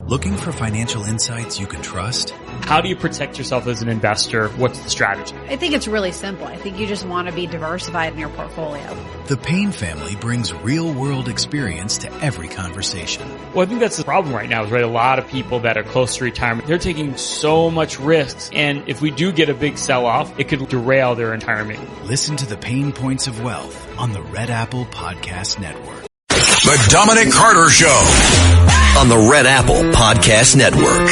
Looking for financial insights you can trust? How do you protect yourself as an investor? What's the strategy? I think it's really simple. I think you just want to be diversified in your portfolio. The Payne family brings real-world experience to every conversation. Well, I think that's the problem right now is, right, a lot of people that are close to retirement, they're taking so much risks. And if we do get a big sell-off, it could derail their retirement. Listen to the Pain Points of Wealth on the Red Apple Podcast Network. The Dominic Carter Show on the Red Apple Podcast Network.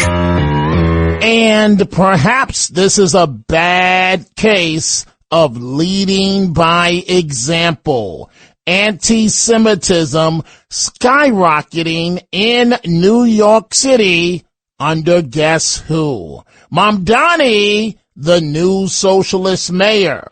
And perhaps this is a bad case of leading by example. Anti-Semitism skyrocketing in New York City under guess who? Mamdani, the new socialist mayor.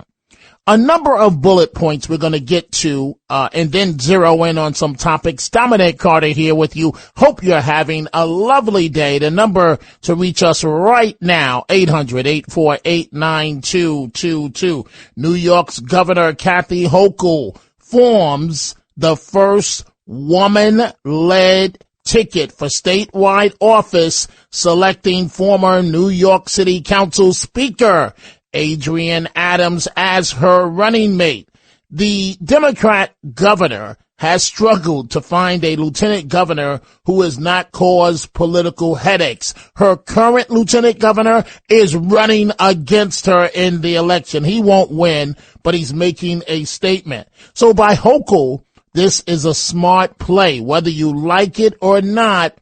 A number of bullet points we're going to get to, and then zero in on some topics. Dominic Carter here with you. Hope you're having a lovely day. The number to reach us right now, 800-848-9222. New York's Governor Kathy Hochul forms the first woman-led ticket for statewide office, selecting former New York City Council Speaker Adrienne Adams as her running mate. The Democrat governor has struggled to find a lieutenant governor who has not caused political headaches. Her current lieutenant governor is running against her in the election. He won't win, but he's making a statement. So by Hochul, this is a smart play. Whether you like it or not,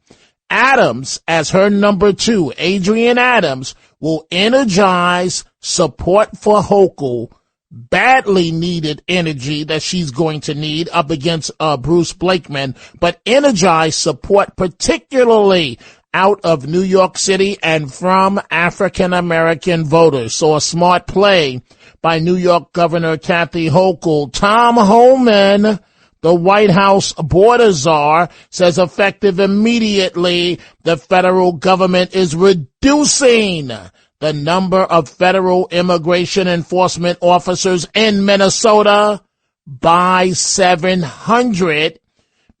Adams, as her number two, Adrienne Adams, will energize support for Hochul, badly needed energy that she's going to need up against Bruce Blakeman, but energize support particularly out of New York City and from African-American voters. So a smart play by New York Governor Kathy Hochul. Tom Homan, the White House border czar, says effective immediately, the federal government is reducing the number of federal immigration enforcement officers in Minnesota by 700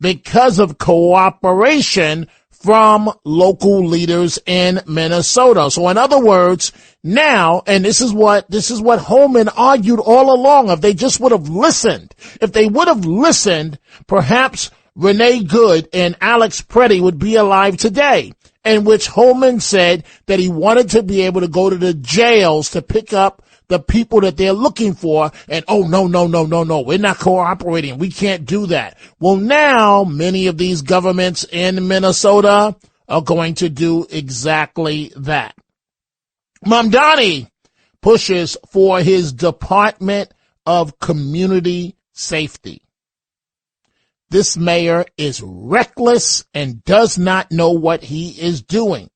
because of cooperation from local leaders in Minnesota. So in other words, now, and this is what Holman argued all along, if they just would have listened, perhaps Renee Good and Alex Preddy would be alive today, in which Holman said that he wanted to be able to go to the jails to pick up the people that they're looking for, and no, we're not cooperating. We can't do that. Well, now many of these governments in Minnesota are going to do exactly that. Mamdani pushes for his Department of Community Safety. This mayor is reckless and does not know what he is doing.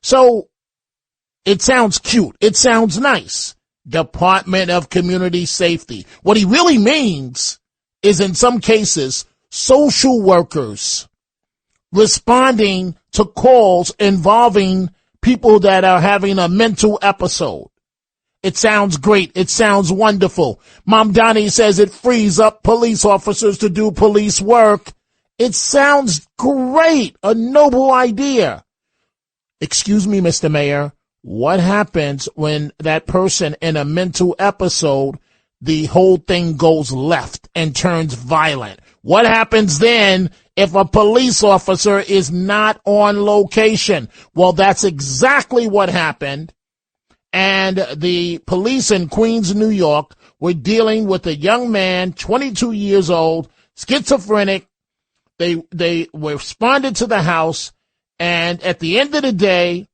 So it sounds cute. It sounds nice. Department of Community Safety. What he really means is, in some cases, social workers responding to calls involving people that are having a mental episode. It sounds great. It sounds wonderful. Mamdani says it frees up police officers to do police work. It sounds great. A noble idea. Excuse me, Mr. Mayor. What happens when that person in a mental episode, the whole thing goes left and turns violent? What happens then if a police officer is not on location? Well, that's exactly what happened. And the police in Queens, New York, were dealing with a young man, 22 years old, schizophrenic. They responded to the house, and at the end of the day,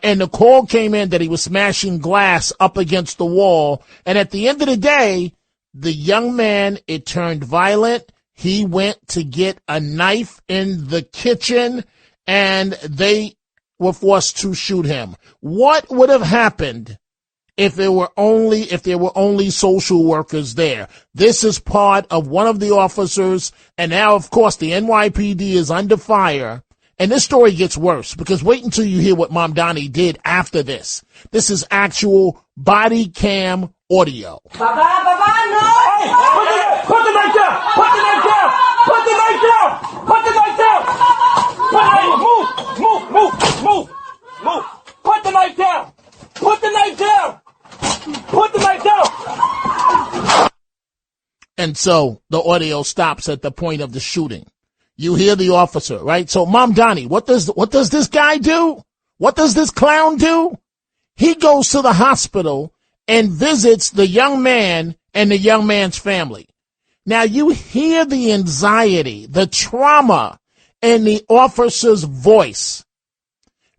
and the call came in that he was smashing glass up against the wall. And at the end of the day, the young man, it turned violent. He went to get a knife in the kitchen, and they were forced to shoot him. What would have happened if there were only social workers there? This is part of one of the officers, and now, of course, the NYPD is under fire. And this story gets worse, because wait until you hear what Mamdani did after this. This is actual body cam audio. Baba, no! Hey, put the knife down! Put the knife down! Put the knife down! Put the knife down! Put it down! Move! And so the audio stops at the point of the shooting. You hear the officer, right? So, Mom Donnie, what does this guy do? What does this clown do? He goes to the hospital and visits the young man and the young man's family. Now, you hear the anxiety, the trauma in the officer's voice.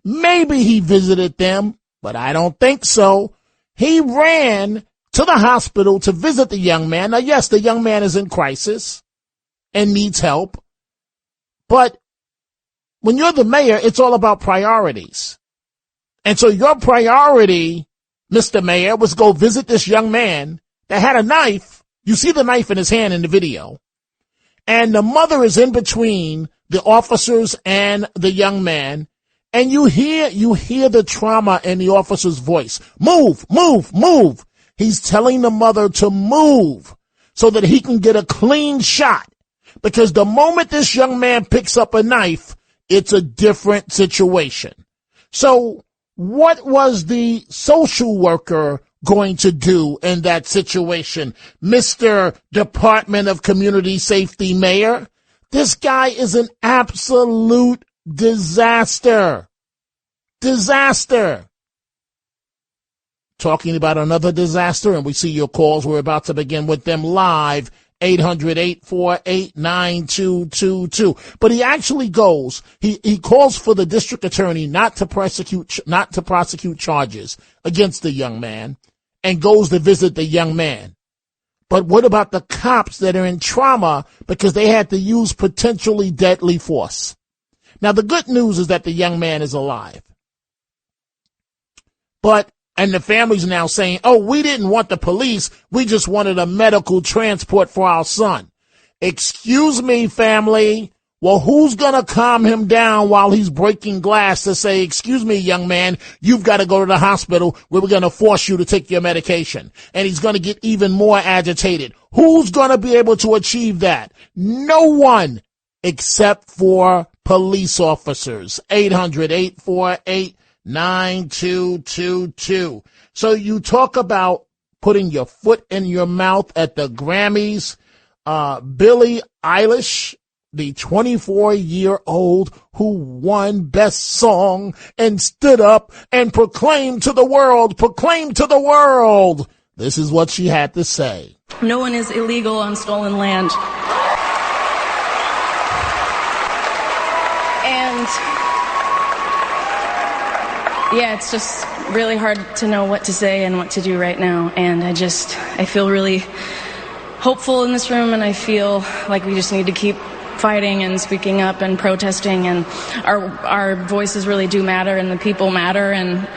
Maybe he visited them, but I don't think so. He ran to the hospital to visit the young man. Now, yes, the young man is in crisis and needs help. But when you're the mayor, it's all about priorities. And so your priority, Mr. Mayor, was go visit this young man that had a knife. You see the knife in his hand in the video. And the mother is in between the officers and the young man. And you hear the trauma in the officer's voice. Move, move, move. He's telling the mother to move so that he can get a clean shot. Because the moment this young man picks up a knife, it's a different situation. So what was the social worker going to do in that situation, Mr. Department of Community Safety Mayor? This guy is an absolute disaster. Disaster. Talking about another disaster, and we see your calls. We're about to begin with them live. 800-848-9222. But he actually goes, he calls for the district attorney not to prosecute charges against the young man, and goes to visit the young man. But what about the cops that are in trauma because they had to use potentially deadly force? Now, the good news is that the young man is alive. And the family's now saying, oh, we didn't want the police. We just wanted a medical transport for our son. Excuse me, family. Well, who's going to calm him down while he's breaking glass to say, excuse me, young man, you've got to go to the hospital where we're going to force you to take your medication. And he's going to get even more agitated. Who's going to be able to achieve that? No one except for police officers. 800-848-9222. So you talk about putting your foot in your mouth at the Grammys. Billie Eilish, the 24-year-old who won Best Song and stood up and proclaimed to the world. This is what she had to say. No one is illegal on stolen land. And yeah, it's just really hard to know what to say and what to do right now. And I feel really hopeful in this room, and I feel like we just need to keep fighting and speaking up and protesting, and our voices really do matter, and the people matter. And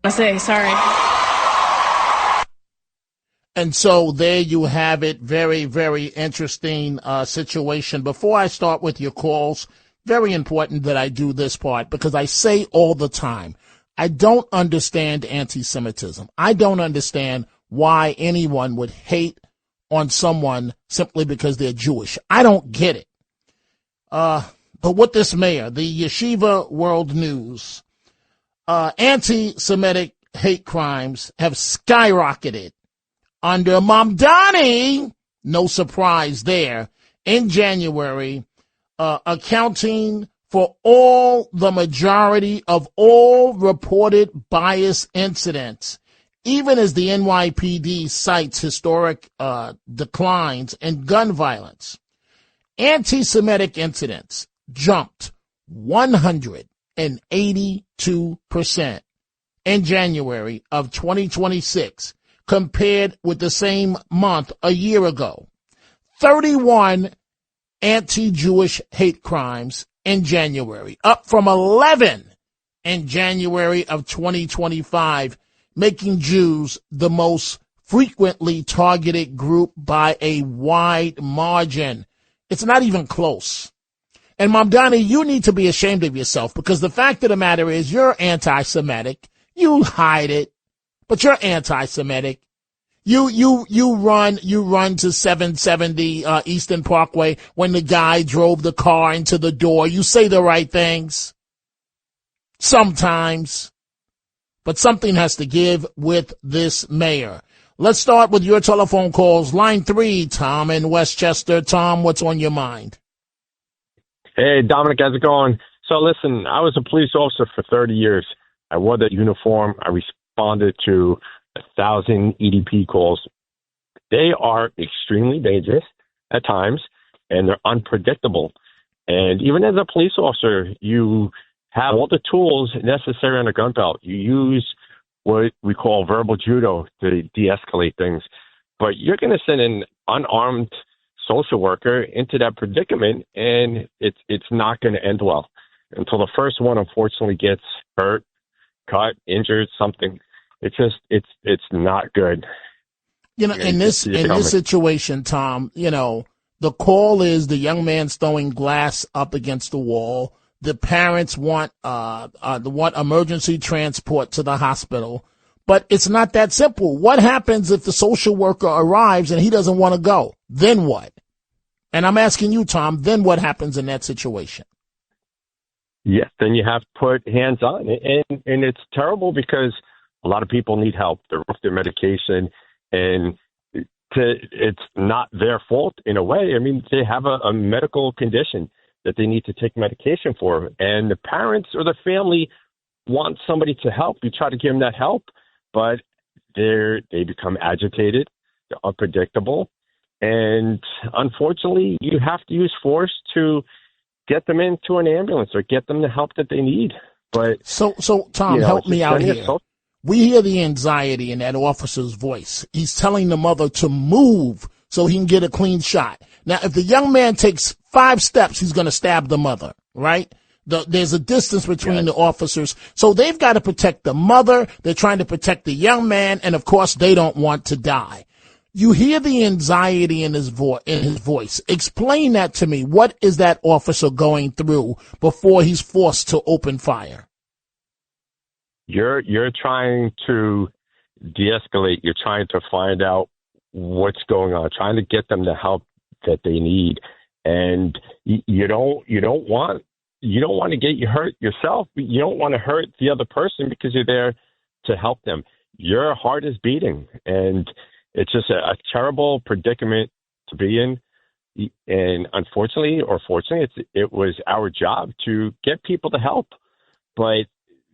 I say sorry. And so there you have it. Very, very interesting situation. Before I start with your calls, very important that I do this part, because I say all the time, I don't understand anti-Semitism. I don't understand why anyone would hate on someone simply because they're Jewish. I don't get it. But with this mayor, the Yeshiva World News, anti-Semitic hate crimes have skyrocketed under Mamdani. No surprise there. In January, accounting for the majority of all reported bias incidents, even as the NYPD cites historic declines in gun violence. Anti-Semitic incidents jumped 182% in January of 2026 compared with the same month a year ago. 31 anti-Jewish hate crimes in January, up from 11 in January of 2025, making Jews the most frequently targeted group by a wide margin. It's not even close. And Mamdani, you need to be ashamed of yourself, because the fact of the matter is you're anti-Semitic. You hide it, but you're anti-Semitic. You run to 770 Eastern Parkway when the guy drove the car into the door. You say the right things sometimes, but something has to give with this mayor. Let's start with your telephone calls. Line 3, Tom in Westchester. Tom, what's on your mind? Hey, Dominic, how's it going? So listen, I was a police officer for 30 years. I wore that uniform. I responded to 1,000 EDP calls. They are extremely dangerous at times, and they're unpredictable. And even as a police officer, you have all the tools necessary on a gun belt. You use what we call verbal judo to de-escalate things. But you're going to send an unarmed social worker into that predicament, and it's not going to end well until the first one unfortunately gets hurt, cut, injured, something. It's not good. You know, in this situation, Tom, you know, the call is the young man's throwing glass up against the wall. The parents want emergency transport to the hospital, but it's not that simple. What happens if the social worker arrives and he doesn't want to go? Then what? And I'm asking you, Tom, then what happens in that situation? Yes, then you have to put hands on, and it's terrible because a lot of people need help. They're off their medication, and it's not their fault in a way. I mean, they have a medical condition that they need to take medication for, and the parents or the family want somebody to help. You try to give them that help, but they become agitated, they're unpredictable, and unfortunately, you have to use force to get them into an ambulance or get them the help that they need. But so Tom, help me out here. We hear the anxiety in that officer's voice. He's telling the mother to move so he can get a clean shot. Now, if the young man takes 5 steps, he's going to stab the mother, right? There's a distance between the officers. So they've got to protect the mother. They're trying to protect the young man. And, of course, they don't want to die. You hear the anxiety in his voice. Explain that to me. What is that officer going through before he's forced to open fire? You're trying to de-escalate. You're trying to find out what's going on, trying to get them the help that they need. And you don't want to get you hurt yourself. You don't want to hurt the other person because you're there to help them. Your heart is beating, and it's just a terrible predicament to be in. And unfortunately, or fortunately, it was our job to get people to help, but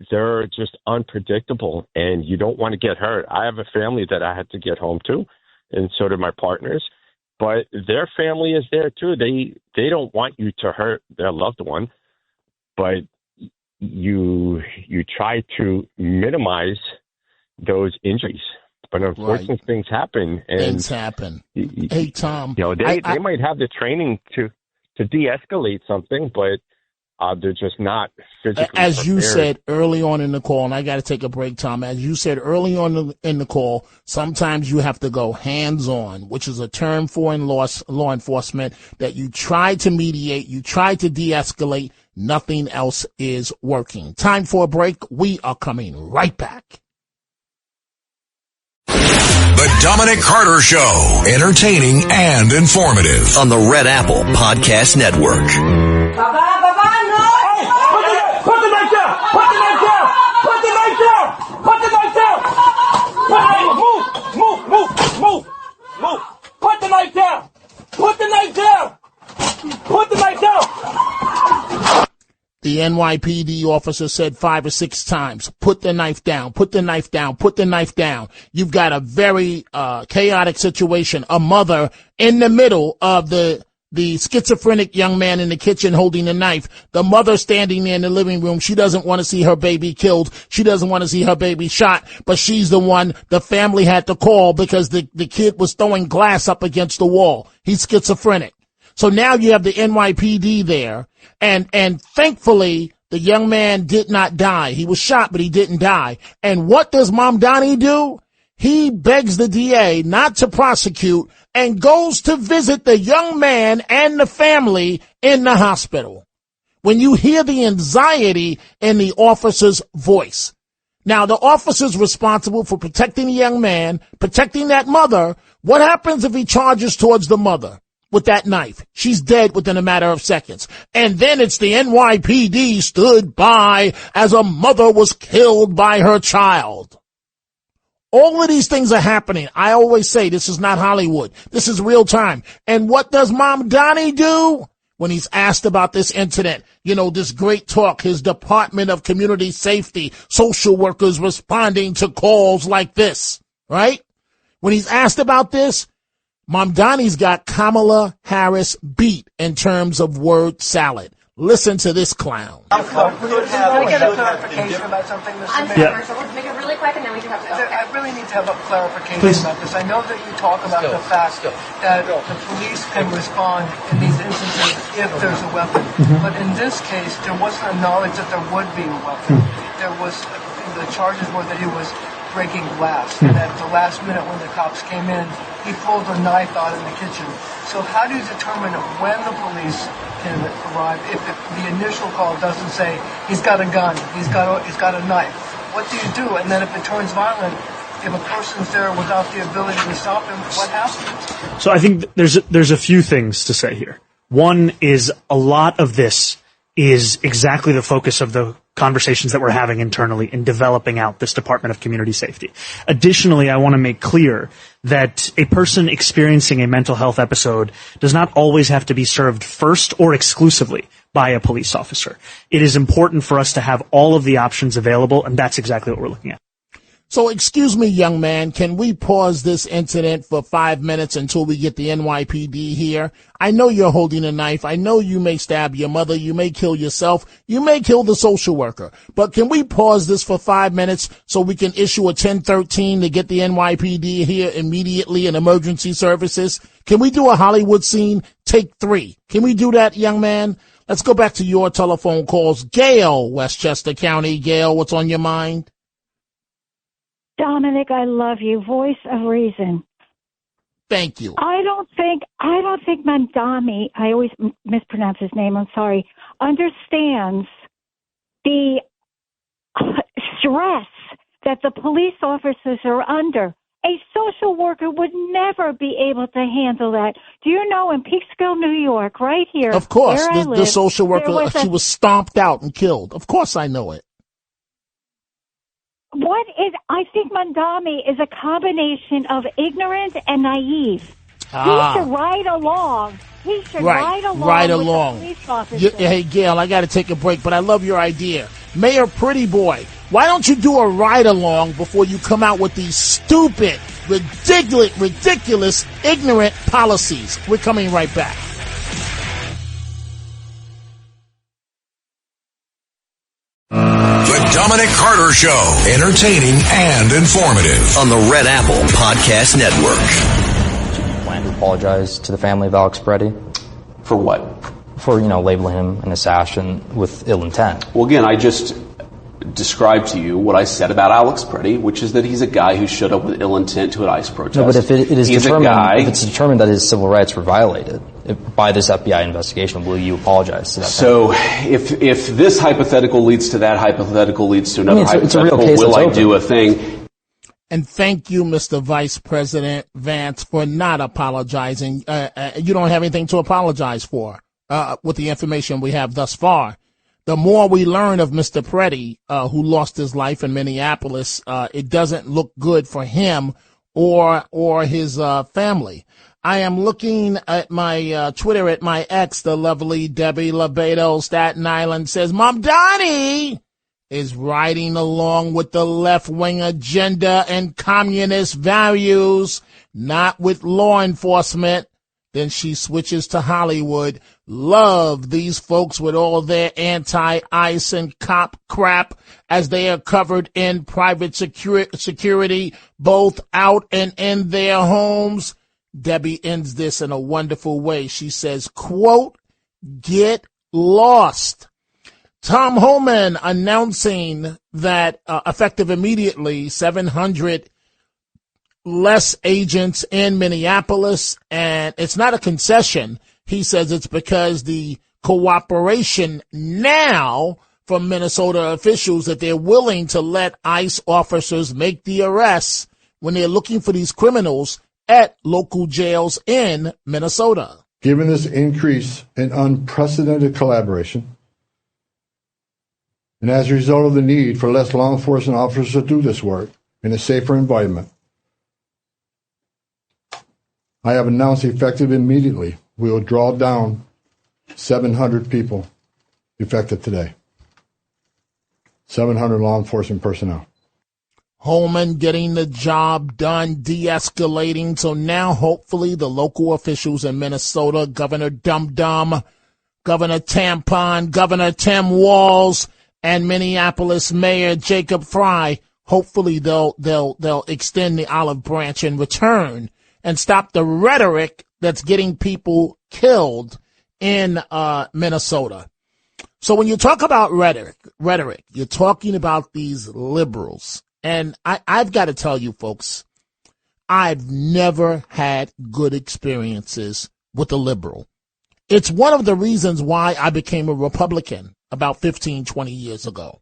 they're just unpredictable, and you don't want to get hurt. I have a family that I had to get home to, and so did my partners. But their family is there too. They don't want you to hurt their loved one, but you try to minimize those injuries. But unfortunately, things happen. And things happen. Hey, Tom, they might have the training to de-escalate something, but they're just not physically as prepared. You said early on in the call, and I got to take a break, Tom. As you said early on in the call, sometimes you have to go hands-on, which is a term for in law enforcement that you try to mediate, you try to de-escalate. Nothing else is working. Time for a break. We are coming right back. The Dominic Carter Show. Entertaining and informative. On the Red Apple Podcast Network. Put the knife down! Put the knife down! Put the knife down! Put the knife down! Move! Put the knife down! Put the knife down! Put the knife down! The NYPD officer said 5 or 6 times, put the knife down, put the knife down, put the knife down. You've got a very chaotic situation. A mother in the middle of the schizophrenic young man in the kitchen holding the knife. The mother standing there in the living room. She doesn't want to see her baby killed. She doesn't want to see her baby shot, but she's the one the family had to call because the kid was throwing glass up against the wall. He's schizophrenic. So now you have the NYPD there, and thankfully the young man did not die. He was shot, but he didn't die. And what does Mom Donnie do? He begs the DA not to prosecute and goes to visit the young man and the family in the hospital. When you hear the anxiety in the officer's voice. Now, the officer's responsible for protecting the young man, protecting that mother. What happens if he charges towards the mother with that knife? She's dead within a matter of seconds. And then it's the NYPD stood by as a mother was killed by her child. All of these things are happening. I always say this is not Hollywood. This is real time. And what does Mom Donnie do when he's asked about this incident? You know, this great talk, his Department of Community Safety, social workers responding to calls like this, right? When he's asked about this, Mom Donnie's got Kamala Harris beat in terms of word salad. Listen to this clown. Can I get a clarification about something, Mr. Mayor? Let's make it really quick and then we can have I really need to have a clarification about this. I know that you talk about the fact that the police can respond in these instances if there's a weapon. But in this case, there wasn't a knowledge that there would be a weapon. There was, the charges were that he was breaking glass. And at the last minute when the cops came in, he pulled a knife out in the kitchen. So how do you determine when the police can arrive if the initial call doesn't say he's got a gun, he's got a knife? What do you do? And then if it turns violent, if a person's there without the ability to stop him, what happens? So I think there's a few things to say here. One is a lot of this is exactly the focus of the conversations that we're having internally in developing out this Department of Community Safety. Additionally, I want to make clear that a person experiencing a mental health episode does not always have to be served first or exclusively by a police officer. It is important for us to have all of the options available, and that's exactly what we're looking at. So, excuse me, young man, can we pause this incident for 5 minutes until we get the NYPD here? I know you're holding a knife. I know you may stab your mother. You may kill yourself. You may kill the social worker. But can we pause this for 5 minutes so we can issue a 1013 to get the NYPD here immediately in emergency services? Can we do a Hollywood scene? Take 3. Can we do that, young man? Let's go back to your telephone calls. Gail, Westchester County. Gail, what's on your mind? Dominic, I love you. Voice of reason. Thank you. I don't think Mandami, I always mispronounce his name, I'm sorry, understands the stress that the police officers are under. A social worker would never be able to handle that. Do you know in Peekskill, New York, right here? Of course. Where The social worker, she was stomped out and killed. Of course I know it. I think Mandami is a combination of ignorant and naive. He should ride along. He should ride along with the police officer. Hey, Gail, I got to take a break, but I love your idea. Mayor Pretty Boy, why don't you do a ride-along before you come out with these stupid, ridiculous, ignorant policies? We're coming right back. The Dominic Carter Show. Entertaining and informative. On the Red Apple Podcast Network. Do you plan to apologize to the family of Alex Preddy? For what? For, labeling him an assassin with ill intent. Well, again, I just described to you what I said about Alex Preddy, which is that he's a guy who showed up with ill intent to an ICE protest. No, but if it's determined that his civil rights were violated by this FBI investigation, will you apologize to that? So, if this hypothetical leads to that hypothetical leads to another hypothetical, it's a real case will I do a thing? And thank you, Mr. Vice President Vance, for not apologizing. You don't have anything to apologize for with the information we have thus far. The more we learn of Mr. Preddy, who lost his life in Minneapolis, it doesn't look good for him or his family. I am looking at my Twitter at my ex, the lovely Debbie Lobato, Staten Island, says, Mom Donnie is riding along with the left-wing agenda and communist values, not with law enforcement. Then she switches to Hollywood. Love these folks with all their anti-ICE and cop crap as they are covered in private security, both out and in their homes. Debbie ends this in a wonderful way. She says, quote, get lost. Tom Homan announcing that effective immediately, 700 less agents in Minneapolis, and it's not a concession. He says it's because the cooperation now from Minnesota officials that they're willing to let ICE officers make the arrests when they're looking for these criminals at local jails in Minnesota. Given this increase in unprecedented collaboration, and as a result of the need for less law enforcement officers to do this work in a safer environment, I have announced effective immediately, we will draw down 700 people effective today. 700 law enforcement personnel. Holman getting the job done, de-escalating. So now hopefully the local officials in Minnesota, Governor Dum Dum, Governor Tampon, Governor Tim Walz, and Minneapolis Mayor Jacob Frey, hopefully they'll extend the olive branch in return and stop the rhetoric that's getting people killed in Minnesota. So when you talk about rhetoric, you're talking about these liberals. And I've got to tell you, folks, I've never had good experiences with a liberal. It's one of the reasons why I became a Republican about 15, 20 years ago.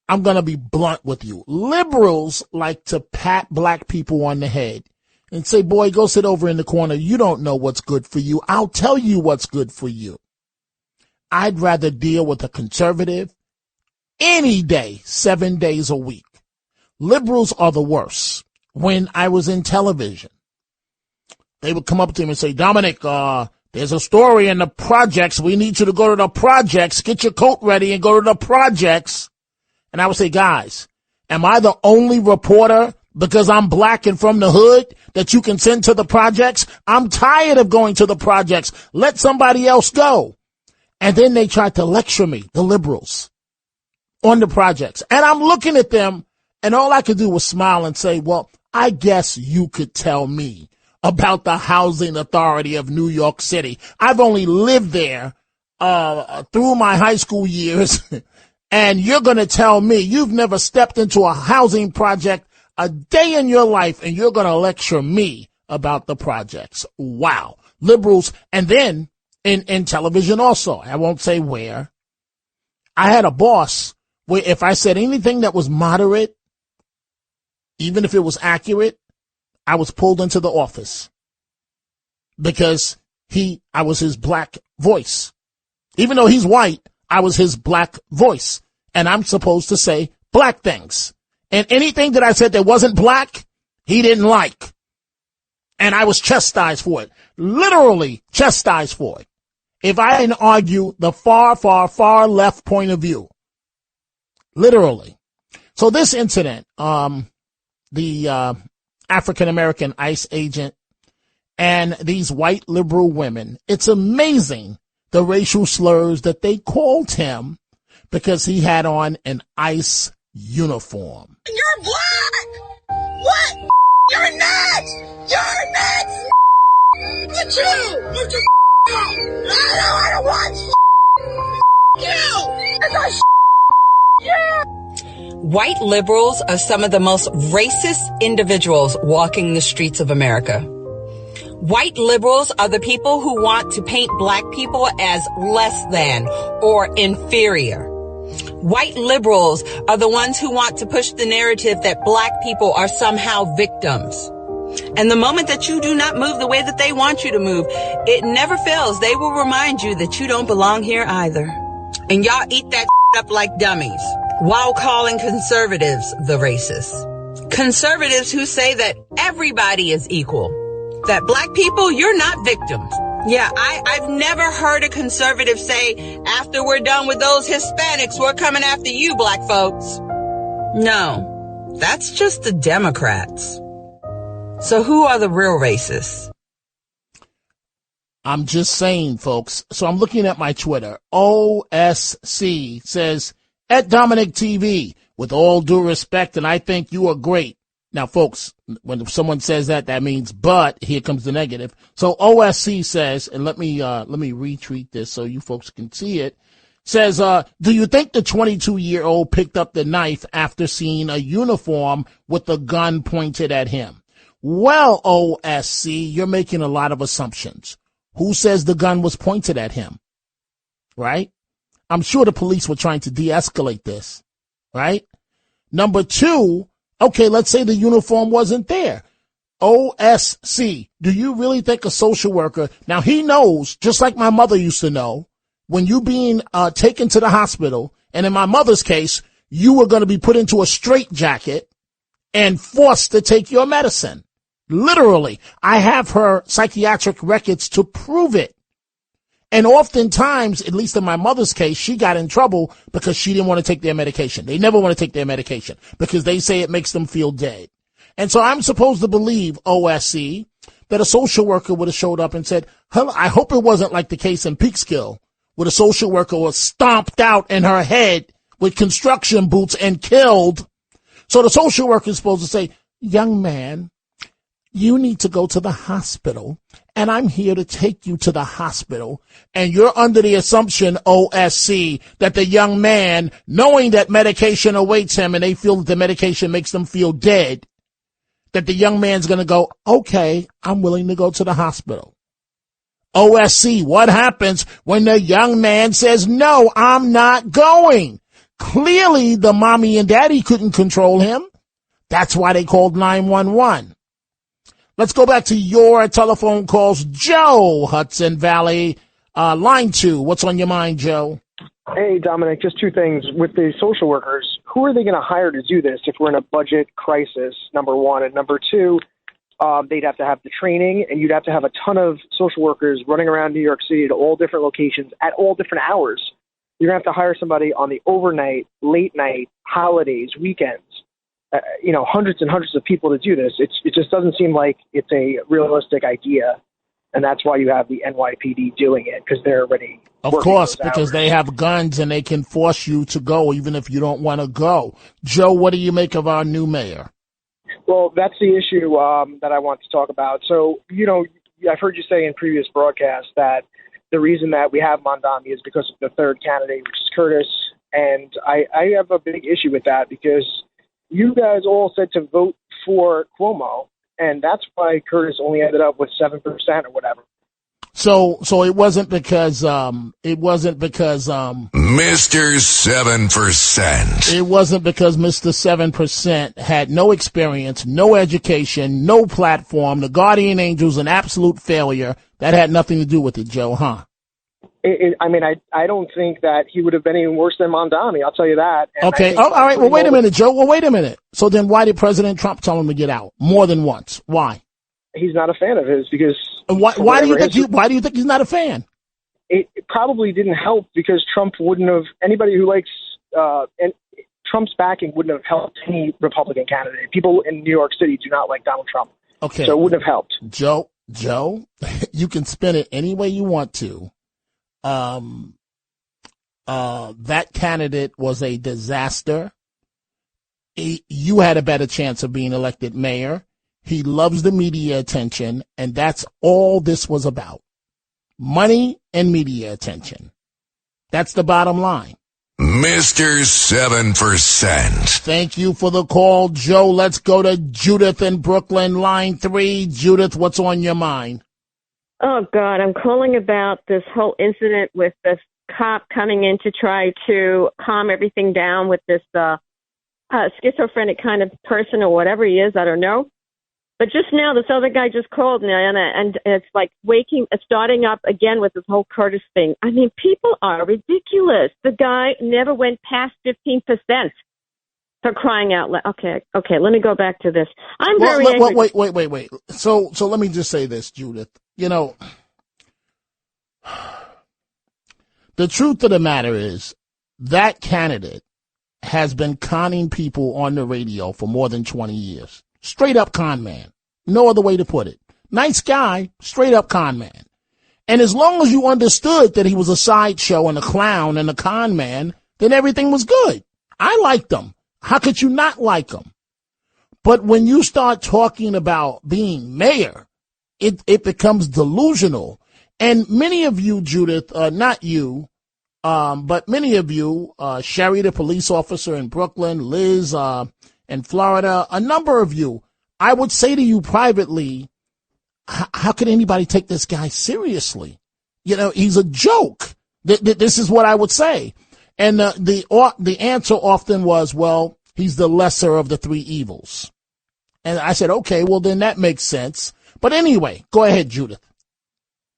I'm going to be blunt with you. Liberals like to pat black people on the head and say, boy, go sit over in the corner. You don't know what's good for you. I'll tell you what's good for you. I'd rather deal with a conservative any day, 7 days a week. Liberals are the worst. When I was in television, they would come up to me and say, Dominic, there's a story in the projects. We need you to go to the projects. Get your coat ready and go to the projects. And I would say, guys, am I the only reporter because I'm black and from the hood that you can send to the projects? I'm tired of going to the projects. Let somebody else go. And then they tried to lecture me, the liberals, on the projects. And I'm looking at them, and all I could do was smile and say, well, I guess you could tell me about the Housing Authority of New York City. I've only lived there through my high school years, and you're going to tell me you've never stepped into a housing project a day in your life, and you're going to lecture me about the projects. Wow. Liberals. And then in television also, I won't say where, I had a boss where if I said anything that was moderate, even if it was accurate, I was pulled into the office because I was his black voice. Even though he's white, I was his black voice. And I'm supposed to say black things. And anything that I said that wasn't black, he didn't like. And I was chastised for it. Literally chastised for it. If I didn't argue the far, far, far left point of view. Literally. So this incident, the African-American ICE agent and these white liberal women, it's amazing the racial slurs that they called him because he had on an ICE uniform. You're black! What? You're nuts! You're nuts! Look you! Look you! I don't want you! It's a yeah! White liberals are some of the most racist individuals walking the streets of America. White liberals are the people who want to paint black people as less than or inferior. White liberals are the ones who want to push the narrative that black people are somehow victims. And the moment that you do not move the way that they want you to move, it never fails. They will remind you that you don't belong here either. And y'all eat that up like dummies while calling conservatives the racists. Conservatives who say that everybody is equal, that black people, you're not victims. Yeah, I've never heard a conservative say, after we're done with those Hispanics, we're coming after you, black folks. No, that's just the Democrats. So who are the real racists? I'm just saying, folks. So I'm looking at my Twitter. OSC says, at Dominic TV, with all due respect, and I think you are great. Now, folks, when someone says that, that means, but here comes the negative. So OSC says, and let me retweet this so you folks can see it. Says, do you think the 22-year-old picked up the knife after seeing a uniform with a gun pointed at him? Well, OSC, you're making a lot of assumptions. Who says the gun was pointed at him? Right? I'm sure the police were trying to de-escalate this. Right? Number two, okay, let's say the uniform wasn't there. OSC, do you really think a social worker, now he knows, just like my mother used to know, when you being taken to the hospital, and in my mother's case, you were going to be put into a straitjacket and forced to take your medicine. Literally. I have her psychiatric records to prove it. And oftentimes, at least in my mother's case, she got in trouble because she didn't want to take their medication. They never want to take their medication because they say it makes them feel dead. And so I'm supposed to believe, OSC, that a social worker would have showed up and said, I hope it wasn't like the case in Peekskill, where the social worker was stomped out in her head with construction boots and killed. So the social worker is supposed to say, young man, you need to go to the hospital, and I'm here to take you to the hospital. And you're under the assumption, OSC, that the young man, knowing that medication awaits him and they feel that the medication makes them feel dead, that the young man's going to go, okay, I'm willing to go to the hospital. OSC, what happens when the young man says, no, I'm not going? Clearly, the mommy and daddy couldn't control him. That's why they called 911. Let's go back to your telephone calls. Joe, Hudson Valley, line 2. What's on your mind, Joe? Hey, Dominic, just two things. With the social workers, who are they going to hire to do this if we're in a budget crisis, number one? And number two, they'd have to have the training, and you'd have to have a ton of social workers running around New York City to all different locations at all different hours. You're going to have to hire somebody on the overnight, late night, holidays, weekends. Hundreds and hundreds of people to do this. It just doesn't seem like it's a realistic idea, and that's why you have the NYPD doing it, because they're already Of course, because they have guns and they can force you to go even if you don't want to go. Joe, what do you make of our new mayor? Well, that's the issue that I want to talk about. So, I've heard you say in previous broadcasts that the reason that we have Mondami is because of the third candidate, which is Curtis, and I have a big issue with that because you guys all said to vote for Cuomo, and that's why Curtis only ended up with 7% or whatever. So it wasn't because Mr. 7%. It wasn't because Mr. 7% had no experience, no education, no platform. The Guardian Angel's an absolute failure. That had nothing to do with it, Joe, huh? I don't think that he would have been any worse than Mondami. I'll tell you that. And okay. All right. Well, wait a minute, Joe. Well, wait a minute. So then why did President Trump tell him to get out more than once? Why? He's not a fan of his because. Why do you think he's not a fan? It probably didn't help because Trump wouldn't have. Anybody who likes Trump's backing wouldn't have helped any Republican candidate. People in New York City do not like Donald Trump. Okay. So it wouldn't have helped. Joe, you can spin it any way you want to. That candidate was a disaster. You had a better chance of being elected mayor. He loves the media attention, and that's all this was about. Money and media attention. That's the bottom line. Mr. 7%. Thank you for the call, Joe. Let's go to Judith in Brooklyn, line 3. Judith, what's on your mind? Oh, God, I'm calling about this whole incident with this cop coming in to try to calm everything down with this schizophrenic kind of person or whatever he is. I don't know. But just now, this other guy just called me, and it's like starting up again with this whole Curtis thing. I mean, people are ridiculous. The guy never went past 15%. For crying out loud. Okay, let me go back to this. I'm very angry. Wait. So let me just say this, Judith. The truth of the matter is that candidate has been conning people on the radio for more than 20 years. Straight up con man. No other way to put it. Nice guy, straight up con man. And as long as you understood that he was a sideshow and a clown and a con man, then everything was good. I liked him. How could you not like him? But when you start talking about being mayor, it becomes delusional. And many of you, Judith, not you, but many of you, Sherry, the police officer in Brooklyn, Liz in Florida, a number of you, I would say to you privately, how could anybody take this guy seriously? He's a joke. This is what I would say. And the answer often was, well, he's the lesser of the three evils. And I said, okay, well, then that makes sense. But anyway, go ahead, Judith.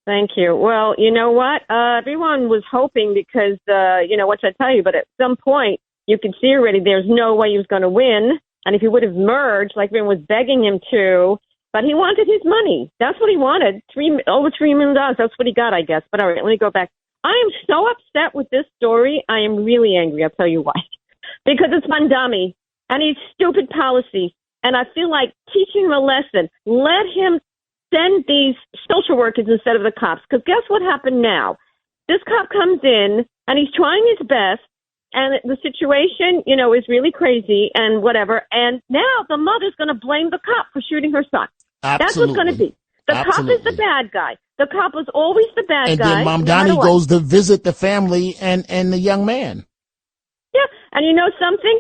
Thank you. Well, you know what? Everyone was hoping because, what should I tell you? But at some point, you could see already there's no way he was going to win. And if he would have merged, like everyone was begging him to, But he wanted his money. That's what he wanted. Over $3 million. That's what he got, I guess. But all right, let me go back. I am so upset with this story. I am really angry. I'll tell you why. Because it's Mondami and his stupid policy. And I feel like teaching him a lesson. Let him send these social workers instead of the cops. Because guess what happened now? This cop comes in and he's trying his best. And the situation, is really crazy and whatever. And now the mother's going to blame the cop for shooting her son. Absolutely. That's what's going to be. The cop is the bad guy. The cop was always the bad guy. And then Mamdani goes to visit the family and the young man. Yeah, and you know something?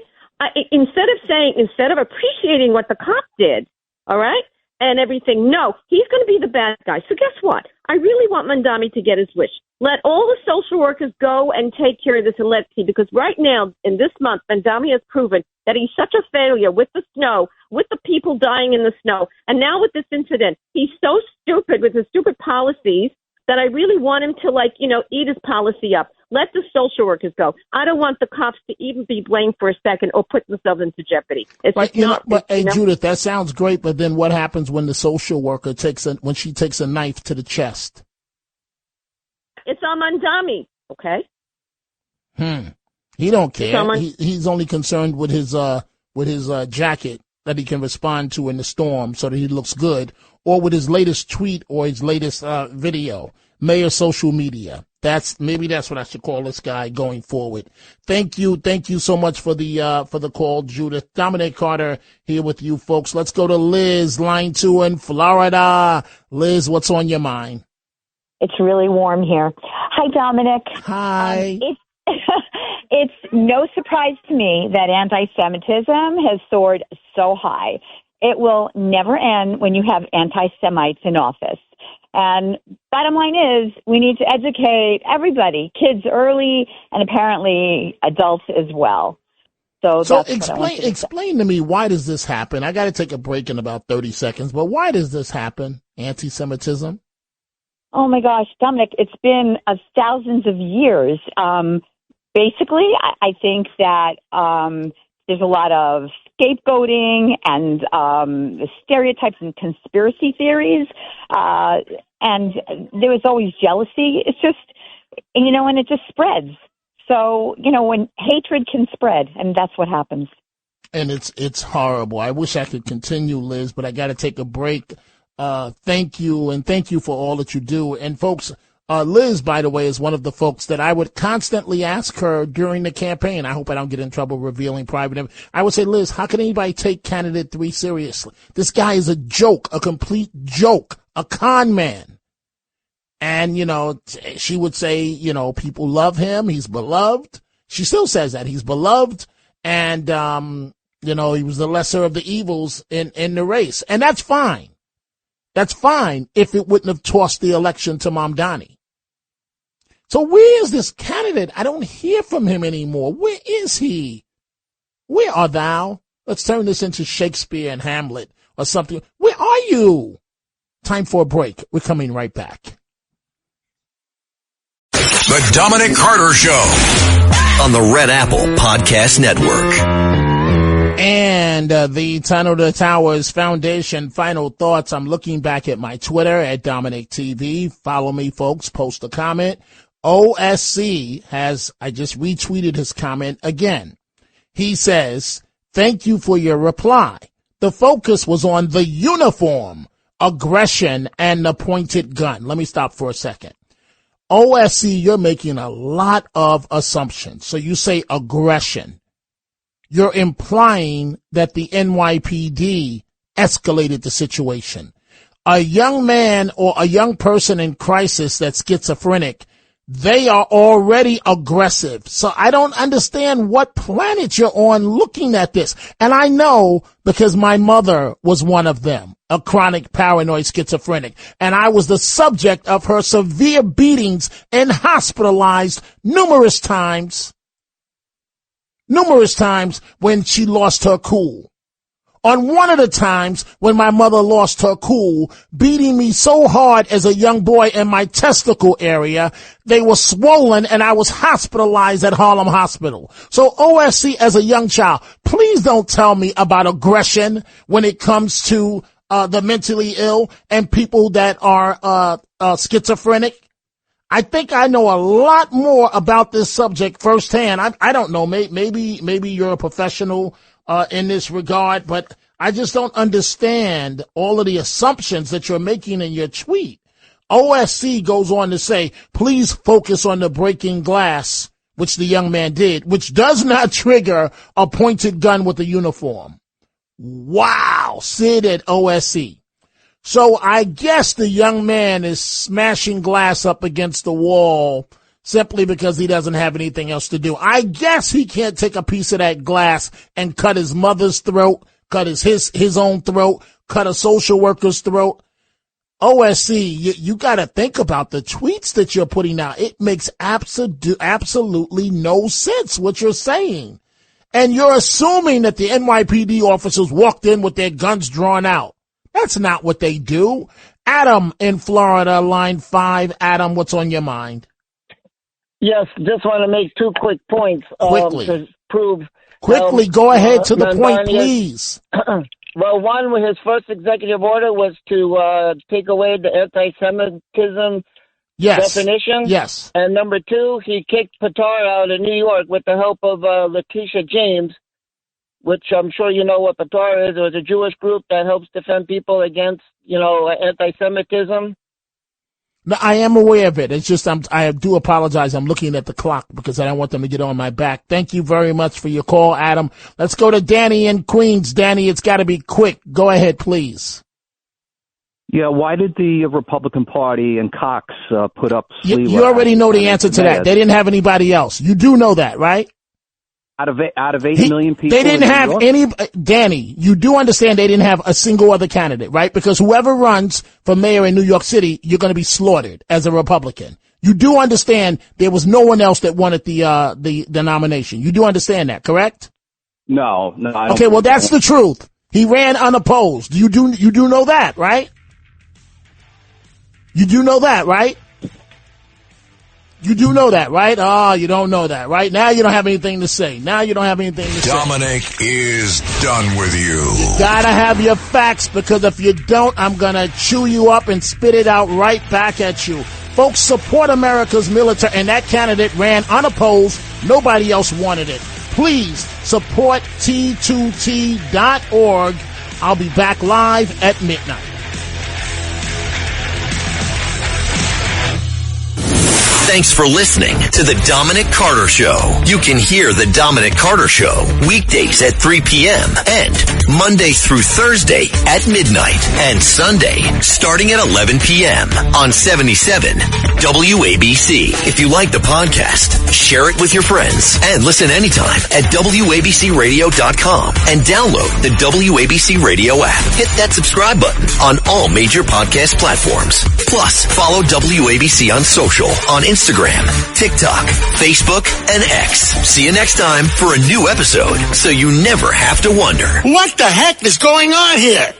Instead of appreciating what the cop did, all right, and everything, no, he's going to be the bad guy. So guess what? I really want Mondami to get his wish. Let all the social workers go and take care of this and let's see, because right now, in this month, Mondami has proven that he's such a failure with the snow, with the people dying in the snow, and now with this incident. He's so stupid with his stupid policies that I really want him to, eat his policy up. Let the social workers go. I don't want the cops to even be blamed for a second or put themselves into jeopardy. It's right, just Judith, that sounds great, but then what happens when the social worker takes a knife to the chest? It's on Mondami, okay? He don't care. He's only concerned with his jacket that he can respond to in the storm so that he looks good, or with his latest tweet or his latest video. Mayor social media. Maybe that's what I should call this guy going forward. Thank you so much for the call, Judith. Dominic Carter here with you folks. Let's go to Liz, line 2 in Florida. Liz, what's on your mind? It's really warm here. Hi, Dominic. Hi. It's no surprise to me that anti-Semitism has soared so high. It will never end when you have anti-Semites in office. And bottom line is, we need to educate everybody, kids early, and apparently adults as well. So explain to me, why does this happen? I got to take a break in about 30 seconds, but why does this happen? Anti-Semitism? Oh my gosh, Dominic, it's been thousands of years. Basically, I think that there's a lot of scapegoating and stereotypes and conspiracy theories, and there was always jealousy. It's just, and it just spreads. So, when hatred can spread, and that's what happens. And it's horrible. I wish I could continue, Liz, but I got to take a break. Thank you for all that you do. And folks, Liz, by the way, is one of the folks that I would constantly ask her during the campaign. I hope I don't get in trouble revealing private information. I would say, Liz, how can anybody take candidate 3 seriously? This guy is a joke, a complete joke, a con man. And, she would say, people love him. He's beloved. She still says that he's beloved. And, he was the lesser of the evils in the race. And that's fine. That's fine if it wouldn't have tossed the election to Mamdani. So where is this candidate? I don't hear from him anymore. Where is he? Where art thou? Let's turn this into Shakespeare and Hamlet or something. Where are you? Time for a break. We're coming right back. The Dominic Carter Show on the Red Apple Podcast Network. And the Tunnel to Towers Foundation final thoughts. I'm looking back at my Twitter at Dominic TV. Follow me, folks. Post a comment. OSC I just retweeted his comment again. He says, thank you for your reply. The focus was on the uniform, aggression, and the pointed gun. Let me stop for a second. OSC, you're making a lot of assumptions. So you say aggression. You're implying that the NYPD escalated the situation. A young man or a young person in crisis that's schizophrenic, they are already aggressive. So I don't understand what planet you're on looking at this. And I know because my mother was one of them, a chronic paranoid schizophrenic. And I was the subject of her severe beatings and hospitalized numerous times when she lost her cool. On one of the times when my mother lost her cool, beating me so hard as a young boy in my testicle area, they were swollen and I was hospitalized at Harlem Hospital. So OSC, as a young child, please don't tell me about aggression when it comes to the mentally ill and people that are schizophrenic? I think I know a lot more about this subject firsthand. I don't know. Maybe you're a professional in this regard, but I just don't understand all of the assumptions that you're making in your tweet. OSC goes on to say, please focus on the breaking glass, which the young man did, which does not trigger a pointed gun with a uniform. Wow, Sid at OSC. So I guess the young man is smashing glass up against the wall simply because he doesn't have anything else to do. I guess he can't take a piece of that glass and cut his mother's throat, cut his own throat, cut a social worker's throat. OSC, you got to think about the tweets that you're putting out. It makes absolutely no sense what you're saying. And you're assuming that the NYPD officers walked in with their guns drawn out. That's not what they do. Adam in Florida, line 5. Adam, what's on your mind? Yes, just want to make 2 quick points. Quickly. To prove. Quickly, go ahead to the point, please. Well, one, his first executive order was to take away the anti-Semitism definition. Yes. And number 2, he kicked Qatar out of New York with the help of Letitia James, which I'm sure you know what Qatar is. It was a Jewish group that helps defend people against, anti-Semitism. No, I am aware of it. It's just I do apologize. I'm looking at the clock because I don't want them to get on my back. Thank you very much for your call, Adam. Let's go to Danny in Queens. Danny, it's got to be quick. Go ahead, please. Yeah, why did the Republican Party and Cox put up Sliwa? You already know the answer to that. They didn't have anybody else. You do know that, right? Out of 8 million people, they didn't have any. Danny, you do understand they didn't have a single other candidate, right? Because whoever runs for mayor in New York City, you're going to be slaughtered as a Republican. You do understand there was no one else that wanted the nomination. You do understand that, correct? No, I don't. Okay, well that's the truth. He ran unopposed. You do know that, right? You do know that, right? You do know that, right? Oh, you don't know that, right? Now you don't have anything to say. Dominic is done with you. You gotta have your facts, because if you don't, I'm gonna chew you up and spit it out right back at you. Folks, support America's military, and that candidate ran unopposed. Nobody else wanted it. Please support T2T.org. I'll be back live at midnight. Thanks for listening to The Dominic Carter Show. You can hear The Dominic Carter Show weekdays at 3 p.m. and Monday through Thursday at midnight and Sunday starting at 11 p.m. on 77 WABC. If you like the podcast, share it with your friends and listen anytime at WABCRadio.com and download the WABC Radio app. Hit that subscribe button on all major podcast platforms. Plus, follow WABC on social on Instagram, TikTok, Facebook, and X. See you next time for a new episode, so you never have to wonder, what the heck is going on here?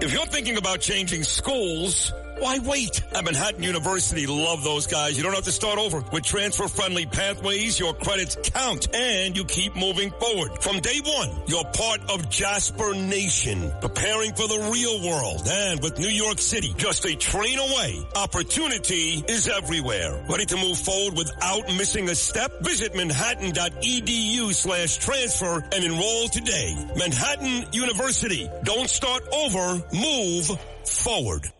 If you're thinking about changing schools, why wait? At Manhattan University, love those guys. You don't have to start over. With transfer-friendly pathways, your credits count, and you keep moving forward. From day one, you're part of Jasper Nation, preparing for the real world. And with New York City just a train away, opportunity is everywhere. Ready to move forward without missing a step? Visit manhattan.edu/transfer and enroll today. Manhattan University. Don't start over, move forward.